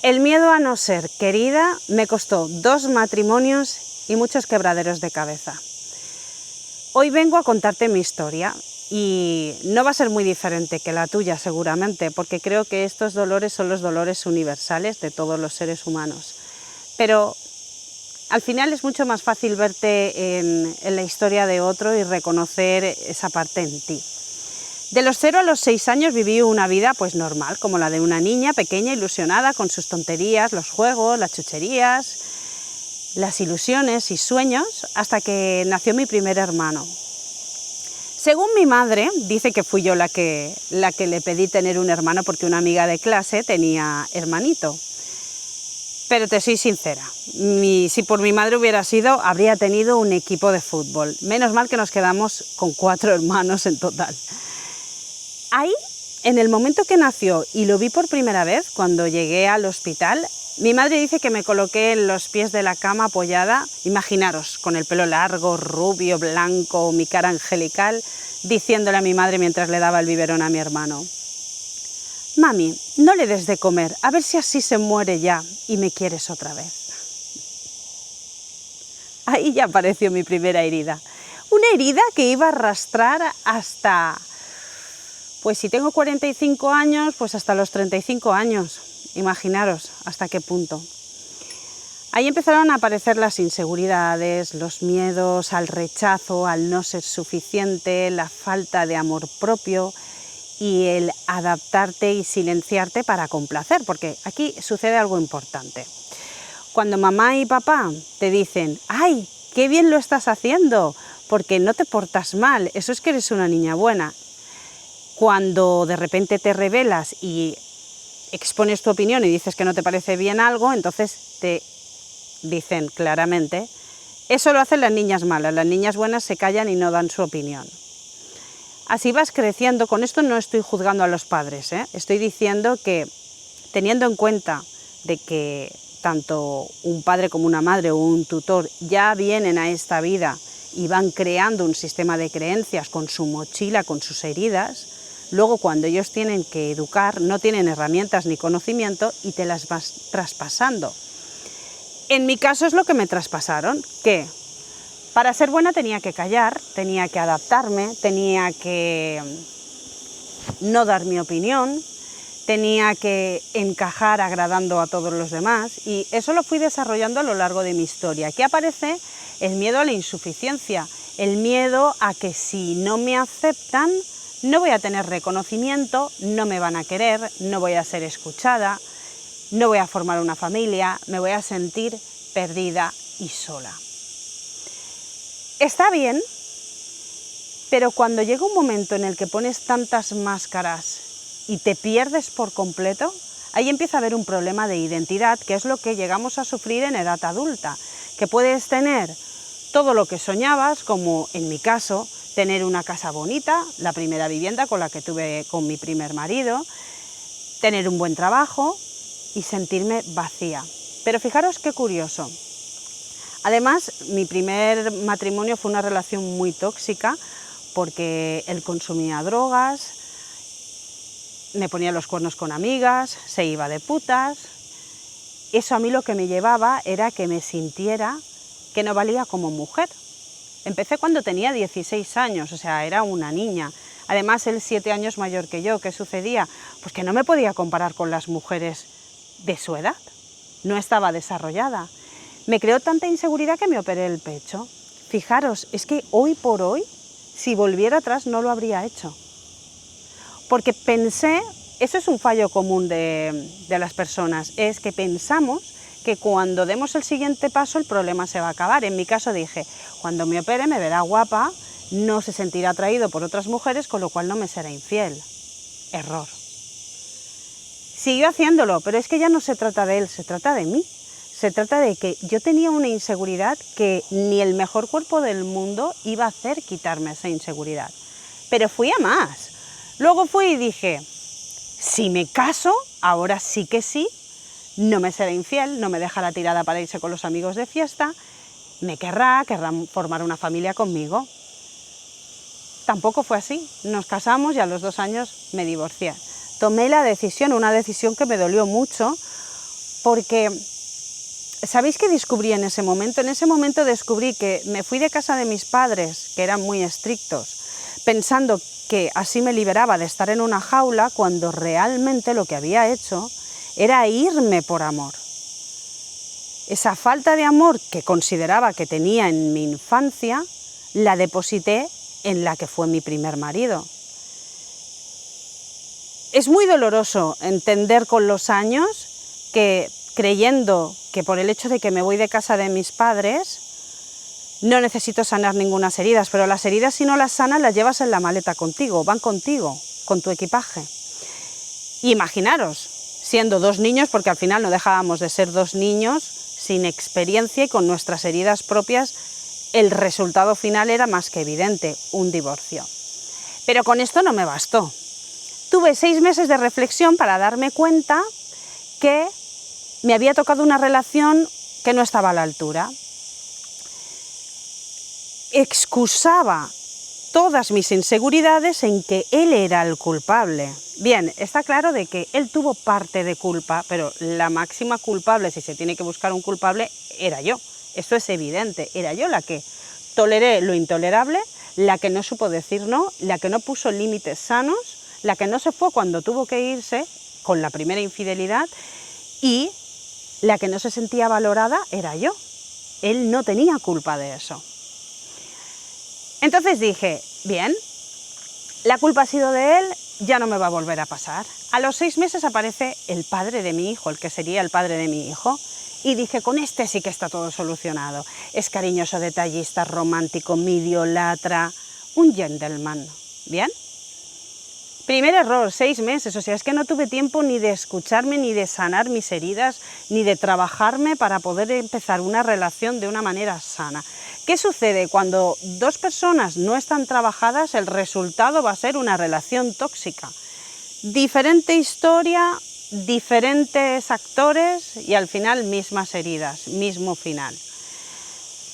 El miedo a no ser querida me costó 2 matrimonios y muchos quebraderos de cabeza. Hoy vengo a contarte mi historia y no va a ser muy diferente que la tuya seguramente, porque creo que estos dolores son los dolores universales de todos los seres humanos. Pero al final es mucho más fácil verte en la historia de otro y reconocer esa parte en ti. De los 0 a los 6 años viví una vida pues normal, como la de una niña pequeña, ilusionada con sus tonterías, los juegos, las chucherías, las ilusiones y sueños, hasta que nació mi primer hermano. Según mi madre, dice que fui yo la que le pedí tener un hermano porque una amiga de clase tenía hermanito. Pero te soy sincera, si por mi madre hubiera sido, habría tenido un equipo de fútbol. Menos mal que nos quedamos con 4 hermanos en total. Ahí, en el momento que nació y lo vi por primera vez, cuando llegué al hospital, mi madre dice que me coloqué en los pies de la cama apoyada, imaginaros, con el pelo largo, rubio, blanco, mi cara angelical, diciéndole a mi madre mientras le daba el biberón a mi hermano: «Mami, no le des de comer, a ver si así se muere ya y me quieres otra vez». Ahí ya apareció mi primera herida. Una herida que iba a arrastrar hasta, pues si tengo 45 años, pues hasta los 35 años. Imaginaros hasta qué punto. Ahí empezaron a aparecer las inseguridades, los miedos al rechazo, al no ser suficiente, la falta de amor propio y el adaptarte y silenciarte para complacer, porque aquí sucede algo importante. Cuando mamá y papá te dicen: «¡Ay, qué bien lo estás haciendo! Porque no te portas mal, eso es que eres una niña buena». Cuando de repente te rebelas y expones tu opinión y dices que no te parece bien algo, entonces te dicen claramente: «Eso lo hacen las niñas malas, las niñas buenas se callan y no dan su opinión». Así vas creciendo. Con esto no estoy juzgando a los padres, estoy diciendo que, teniendo en cuenta de que tanto un padre como una madre o un tutor ya vienen a esta vida y van creando un sistema de creencias con su mochila, con sus heridas, luego cuando ellos tienen que educar no tienen herramientas ni conocimiento y te las vas traspasando. En mi caso es lo que me traspasaron, que para ser buena tenía que callar, tenía que adaptarme, tenía que no dar mi opinión, tenía que encajar agradando a todos los demás, y eso lo fui desarrollando a lo largo de mi historia. Aquí aparece el miedo a la insuficiencia, el miedo a que si no me aceptan no voy a tener reconocimiento, no me van a querer, no voy a ser escuchada, no voy a formar una familia, me voy a sentir perdida y sola. Está bien, pero cuando llega un momento en el que pones tantas máscaras y te pierdes por completo, ahí empieza a haber un problema de identidad, que es lo que llegamos a sufrir en edad adulta, que puedes tener todo lo que soñabas, como en mi caso, tener una casa bonita, la primera vivienda con la que tuve con mi primer marido, tener un buen trabajo y sentirme vacía. Pero fijaros qué curioso. Además, mi primer matrimonio fue una relación muy tóxica porque él consumía drogas, me ponía los cuernos con amigas, se iba de putas. Eso a mí lo que me llevaba era que me sintiera que no valía como mujer. Empecé cuando tenía 16 años, o sea, era una niña. Además, él 7 años mayor que yo. ¿Qué sucedía? Pues que no me podía comparar con las mujeres de su edad. No estaba desarrollada. Me creó tanta inseguridad que me operé el pecho. Fijaros, es que hoy por hoy, si volviera atrás, no lo habría hecho. Porque pensé, eso es un fallo común de las personas, es que pensamos que cuando demos el siguiente paso el problema se va a acabar. En mi caso dije: cuando me opere me verá guapa, no se sentirá atraído por otras mujeres, con lo cual no me será infiel. Error. Siguió haciéndolo, pero es que ya no se trata de él, se trata de mí. Se trata de que yo tenía una inseguridad que ni el mejor cuerpo del mundo iba a hacer quitarme esa inseguridad. Pero fui a más. Luego fui y dije: si me caso, ahora sí que sí, no me será infiel, no me dejará tirada para irse con los amigos de fiesta, me querrá formar una familia conmigo. Tampoco fue así. Nos casamos y a los 2 años me divorcié. Tomé la decisión, una decisión que me dolió mucho, porque ¿sabéis qué descubrí en ese momento? En ese momento descubrí que me fui de casa de mis padres, que eran muy estrictos, pensando que así me liberaba de estar en una jaula, cuando realmente lo que había hecho era irme por amor. Esa falta de amor que consideraba que tenía en mi infancia, la deposité en la que fue mi primer marido. Es muy doloroso entender con los años que, creyendo que por el hecho de que me voy de casa de mis padres, no necesito sanar ninguna heridas, pero las heridas, si no las sanas, las llevas en la maleta contigo, van contigo, con tu equipaje. Y imaginaros, siendo dos niños, porque al final no dejábamos de ser dos niños, sin experiencia y con nuestras heridas propias, el resultado final era más que evidente, un divorcio. Pero con esto no me bastó. Tuve 6 meses de reflexión para darme cuenta que me había tocado una relación que no estaba a la altura. Excusaba todas mis inseguridades en que él era el culpable. Bien, está claro de que él tuvo parte de culpa, pero la máxima culpable, si se tiene que buscar un culpable, era yo. Esto es evidente, era yo la que toleré lo intolerable, la que no supo decir no, la que no puso límites sanos, la que no se fue cuando tuvo que irse con la primera infidelidad, y la que no se sentía valorada era yo. Él no tenía culpa de eso. Entonces dije, bien, la culpa ha sido de él, ya no me va a volver a pasar. A los 6 meses aparece el padre de mi hijo, el que sería el padre de mi hijo, y dije, con este sí que está todo solucionado. Es cariñoso, detallista, romántico, me idolatra, un gentleman. ¿Bien? Primer error, 6 meses, o sea, es que no tuve tiempo ni de escucharme, ni de sanar mis heridas, ni de trabajarme para poder empezar una relación de una manera sana. ¿Qué sucede? Cuando dos personas no están trabajadas, el resultado va a ser una relación tóxica. Diferente historia, diferentes actores y al final mismas heridas, mismo final.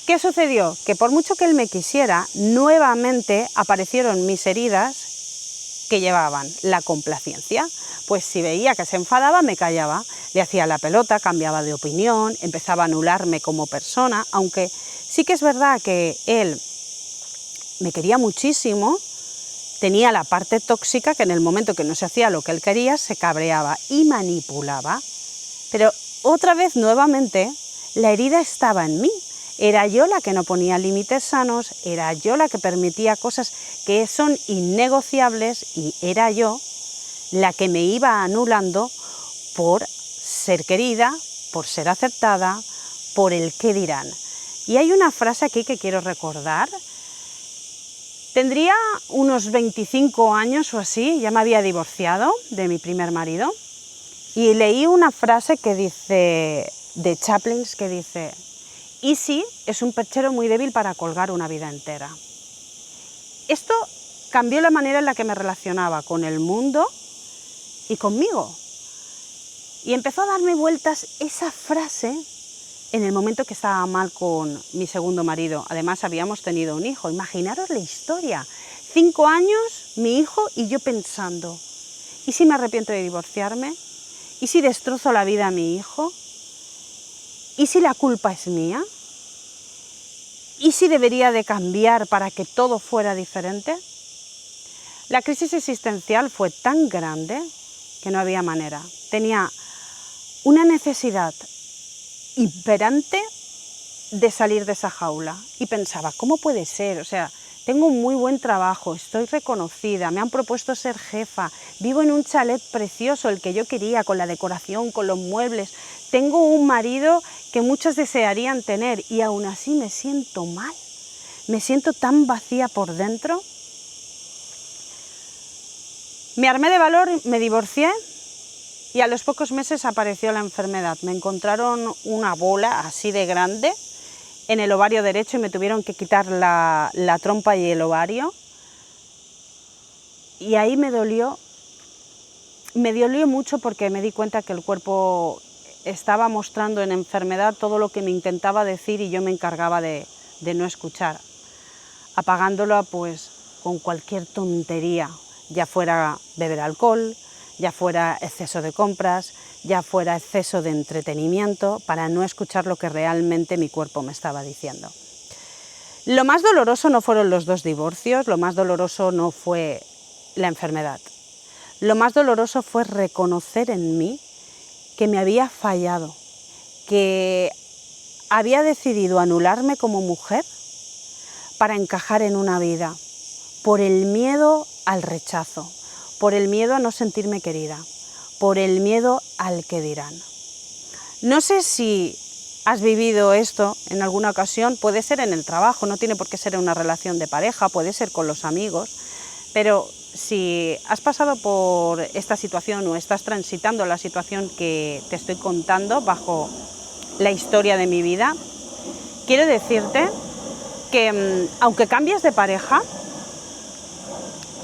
¿Qué sucedió? Que por mucho que él me quisiera, nuevamente aparecieron mis heridas que llevaban la complacencia. Pues si veía que se enfadaba, me callaba, le hacía la pelota, cambiaba de opinión, empezaba a anularme como persona, aunque sí que es verdad que él me quería muchísimo, tenía la parte tóxica que en el momento que no se hacía lo que él quería, se cabreaba y manipulaba. Pero otra vez, nuevamente, la herida estaba en mí. Era yo la que no ponía límites sanos, era yo la que permitía cosas que son innegociables y era yo la que me iba anulando por ser querida, por ser aceptada, por el qué dirán. Y hay una frase aquí que quiero recordar. Tendría unos 25 años o así, ya me había divorciado de mi primer marido y leí una frase que dice, de Chaplin, que dice: Easy es un perchero muy débil para colgar una vida entera. Esto cambió la manera en la que me relacionaba con el mundo y conmigo. Y empezó a darme vueltas esa frase en el momento que estaba mal con mi segundo marido. Además, habíamos tenido un hijo. Imaginaros la historia. 5 años, mi hijo y yo pensando, ¿y si me arrepiento de divorciarme? ¿Y si destrozo la vida a mi hijo? ¿Y si la culpa es mía? ¿Y si debería de cambiar para que todo fuera diferente? La crisis existencial fue tan grande que no había manera. Tenía una necesidad imperante de salir de esa jaula y pensaba, ¿cómo puede ser? O sea, tengo un muy buen trabajo, estoy reconocida, me han propuesto ser jefa, vivo en un chalet precioso, el que yo quería, con la decoración, con los muebles, tengo un marido que muchos desearían tener y aún así me siento mal, me siento tan vacía por dentro. Me armé de valor, me divorcié y a los pocos meses apareció la enfermedad. Me encontraron una bola así de grande en el ovario derecho y me tuvieron que quitar la trompa y el ovario. Y ahí me dolió mucho porque me di cuenta que el cuerpo estaba mostrando en enfermedad todo lo que me intentaba decir y yo me encargaba de no escuchar, apagándola pues con cualquier tontería, ya fuera beber alcohol, ya fuera exceso de compras, ya fuera exceso de entretenimiento, para no escuchar lo que realmente mi cuerpo me estaba diciendo. Lo más doloroso no fueron los 2 divorcios, lo más doloroso no fue la enfermedad. Lo más doloroso fue reconocer en mí que me había fallado, que había decidido anularme como mujer para encajar en una vida, por el miedo al rechazo, por el miedo a no sentirme querida, por el miedo al que dirán. No sé si has vivido esto en alguna ocasión, puede ser en el trabajo, no tiene por qué ser en una relación de pareja, puede ser con los amigos, pero si has pasado por esta situación o estás transitando la situación que te estoy contando bajo la historia de mi vida, quiero decirte que aunque cambies de pareja,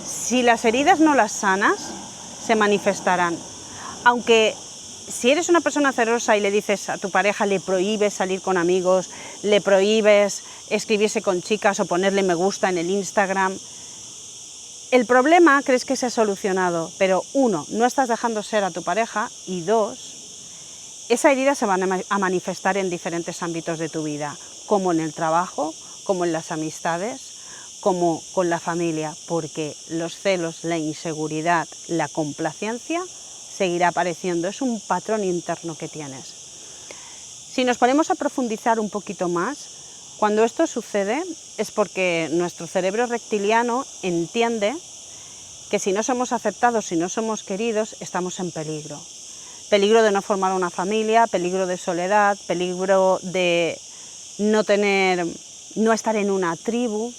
si las heridas no las sanas, se manifestarán. Aunque si eres una persona celosa y le dices a tu pareja, le prohíbes salir con amigos, le prohíbes escribirse con chicas o ponerle me gusta en el Instagram, el problema crees que se ha solucionado, pero 1, no estás dejando ser a tu pareja y 2, esa herida se va a manifestar en diferentes ámbitos de tu vida, como en el trabajo, como en las amistades, como con la familia, porque los celos, la inseguridad, la complacencia seguirá apareciendo, es un patrón interno que tienes. Si nos ponemos a profundizar un poquito más, cuando esto sucede es porque nuestro cerebro reptiliano entiende que si no somos aceptados, si no somos queridos, estamos en peligro. Peligro de no formar una familia, peligro de soledad, peligro de no estar en una tribu.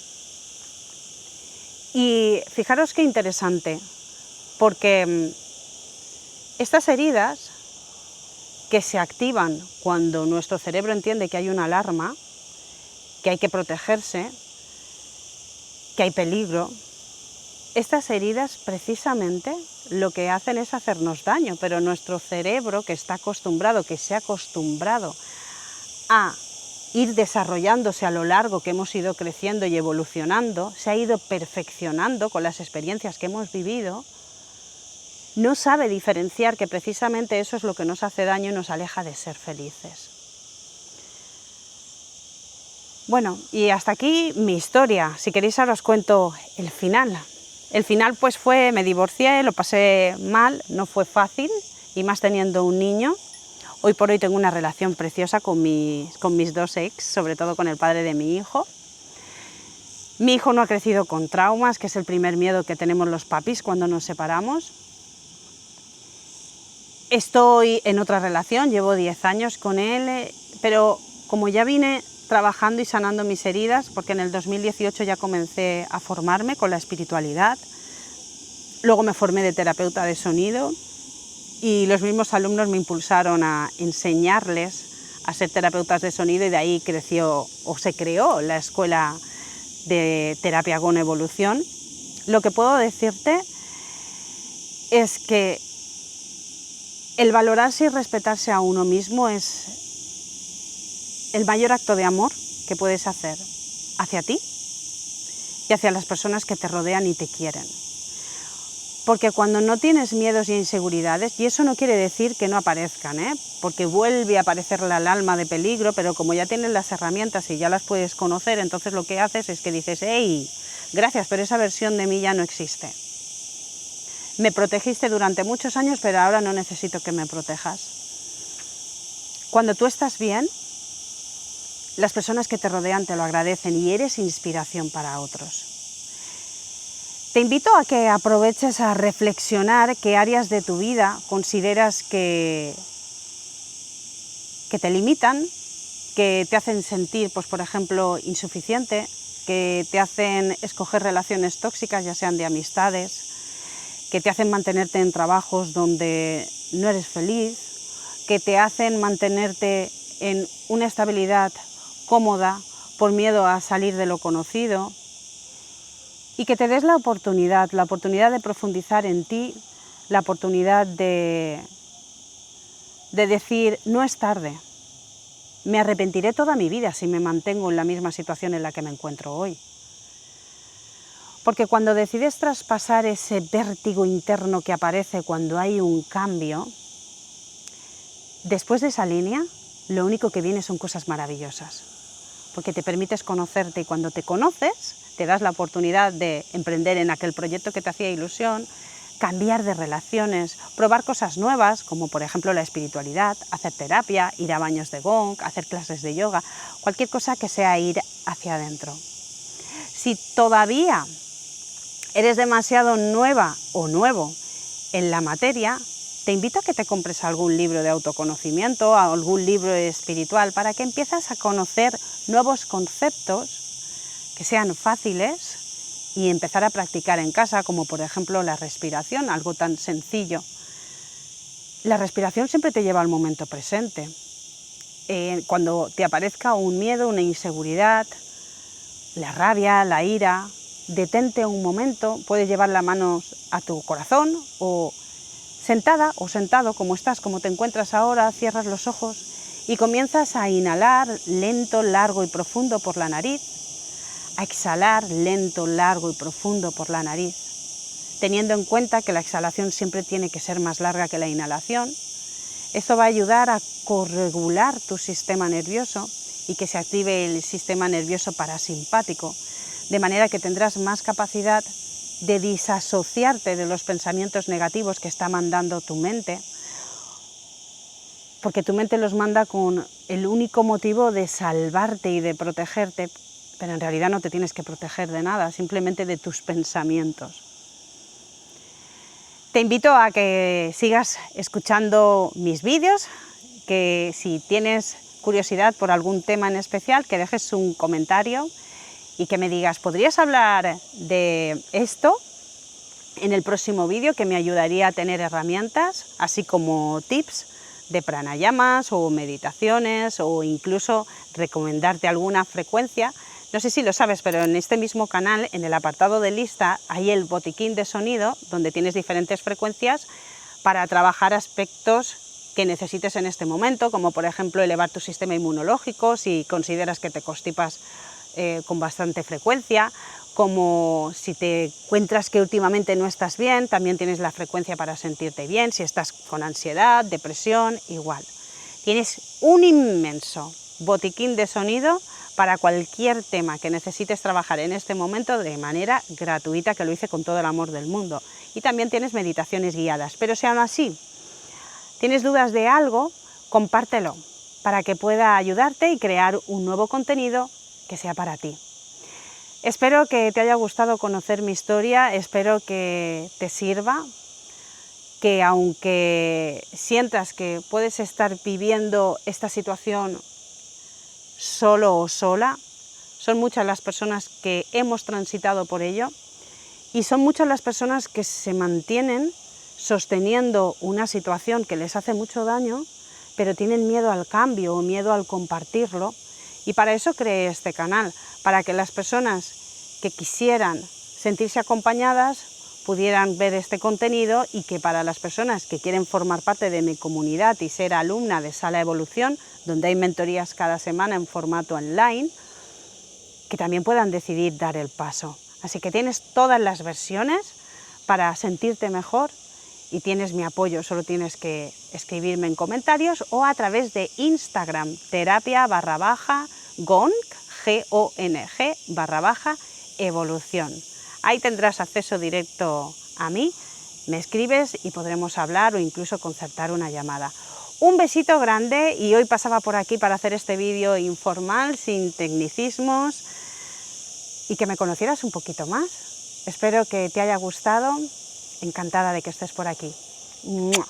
Y fijaros qué interesante, porque estas heridas que se activan cuando nuestro cerebro entiende que hay una alarma, que hay que protegerse, que hay peligro, estas heridas precisamente lo que hacen es hacernos daño, pero nuestro cerebro que está acostumbrado, que se ha acostumbrado a ir desarrollándose a lo largo que hemos ido creciendo y evolucionando, se ha ido perfeccionando con las experiencias que hemos vivido, no sabe diferenciar que precisamente eso es lo que nos hace daño y nos aleja de ser felices. Bueno, y hasta aquí mi historia. Si queréis ahora os cuento el final. El final pues fue, me divorcié, lo pasé mal, no fue fácil, y más teniendo un niño. Hoy por hoy tengo una relación preciosa con mis 2 ex, sobre todo con el padre de mi hijo. Mi hijo no ha crecido con traumas, que es el primer miedo que tenemos los papis cuando nos separamos. Estoy en otra relación, llevo 10 años con él, pero como ya vine trabajando y sanando mis heridas, porque en el 2018 ya comencé a formarme con la espiritualidad, luego me formé de terapeuta de sonido, y los mismos alumnos me impulsaron a enseñarles a ser terapeutas de sonido, y de ahí se creó la escuela de terapia con evolución. Lo que puedo decirte es que el valorarse y respetarse a uno mismo es el mayor acto de amor que puedes hacer hacia ti y hacia las personas que te rodean y te quieren. Porque cuando no tienes miedos y inseguridades, y eso no quiere decir que no aparezcan, porque vuelve a aparecer la alarma de peligro, pero como ya tienes las herramientas y ya las puedes conocer, entonces lo que haces es que dices, hey, gracias, pero esa versión de mí ya no existe. Me protegiste durante muchos años, pero ahora no necesito que me protejas. Cuando tú estás bien, las personas que te rodean te lo agradecen y eres inspiración para otros. Te invito a que aproveches a reflexionar qué áreas de tu vida consideras que te limitan, que te hacen sentir, pues por ejemplo, insuficiente, que te hacen escoger relaciones tóxicas, ya sean de amistades, que te hacen mantenerte en trabajos donde no eres feliz, que te hacen mantenerte en una estabilidad cómoda por miedo a salir de lo conocido, y que te des la oportunidad de profundizar en ti, la oportunidad de decir, no es tarde, me arrepentiré toda mi vida si me mantengo en la misma situación en la que me encuentro hoy. Porque cuando decides traspasar ese vértigo interno que aparece cuando hay un cambio, Después de esa línea, lo único que viene son cosas maravillosas, porque te permites conocerte y cuando te conoces, te das la oportunidad de emprender en aquel proyecto que te hacía ilusión, cambiar de relaciones, probar cosas nuevas, como por ejemplo la espiritualidad, hacer terapia, ir a baños de gong, hacer clases de yoga, cualquier cosa que sea ir hacia adentro. Si todavía eres demasiado nueva o nuevo en la materia, te invito a que te compres algún libro de autoconocimiento, algún libro espiritual, para que empieces a conocer nuevos conceptos que sean fáciles y empezar a practicar en casa, como por ejemplo la respiración, algo tan sencillo. La respiración siempre te lleva al momento presente. Cuando te aparezca un miedo, una inseguridad, la rabia, la ira, detente un momento, puedes llevar las manos a tu corazón o sentada o sentado como estás, como te encuentras ahora, cierras los ojos y comienzas a inhalar lento, largo y profundo por la nariz, a exhalar lento, largo y profundo por la nariz, teniendo en cuenta que la exhalación siempre tiene que ser más larga que la inhalación. Esto va a ayudar a corregular tu sistema nervioso y que se active el sistema nervioso parasimpático, de manera que tendrás más capacidad de disasociarte de los pensamientos negativos que está mandando tu mente, porque tu mente los manda con el único motivo de salvarte y de protegerte, pero en realidad no te tienes que proteger de nada, simplemente de tus pensamientos. Te invito a que sigas escuchando mis vídeos, que si tienes curiosidad por algún tema en especial, que dejes un comentario y que me digas, ¿podrías hablar de esto en el próximo vídeo? Que me ayudaría a tener herramientas, así como tips de pranayamas o meditaciones o incluso recomendarte alguna frecuencia. No sé si lo sabes, pero en este mismo canal, en el apartado de lista, hay el botiquín de sonido, donde tienes diferentes frecuencias para trabajar aspectos que necesites en este momento, como por ejemplo elevar tu sistema inmunológico si consideras que te constipas con bastante frecuencia, como si te encuentras que últimamente no estás bien, también tienes la frecuencia para sentirte bien, si estás con ansiedad, depresión, igual. Tienes un inmenso botiquín de sonido para cualquier tema que necesites trabajar en este momento de manera gratuita, que lo hice con todo el amor del mundo. Y también tienes meditaciones guiadas, pero si aún así tienes dudas de algo, compártelo para que pueda ayudarte y crear un nuevo contenido que sea para ti. Espero que te haya gustado conocer mi historia, espero que te sirva, que aunque sientas que puedes estar viviendo esta situación solo o sola, son muchas las personas que hemos transitado por ello y son muchas las personas que se mantienen sosteniendo una situación que les hace mucho daño, pero tienen miedo al cambio o miedo al compartirlo. Y para eso creé este canal, para que las personas que quisieran sentirse acompañadas pudieran ver este contenido y que para las personas que quieren formar parte de mi comunidad y ser alumna de Sala Evolución, donde hay mentorías cada semana en formato online, que también puedan decidir dar el paso. Así que tienes todas las versiones para sentirte mejor y tienes mi apoyo, solo tienes que escribirme en comentarios o a través de Instagram, terapia_gong, _evolución. Ahí tendrás acceso directo a mí, me escribes y podremos hablar o incluso concertar una llamada. Un besito grande y hoy pasaba por aquí para hacer este vídeo informal, sin tecnicismos y que me conocieras un poquito más. Espero que te haya gustado. Encantada de que estés por aquí. ¡Mua!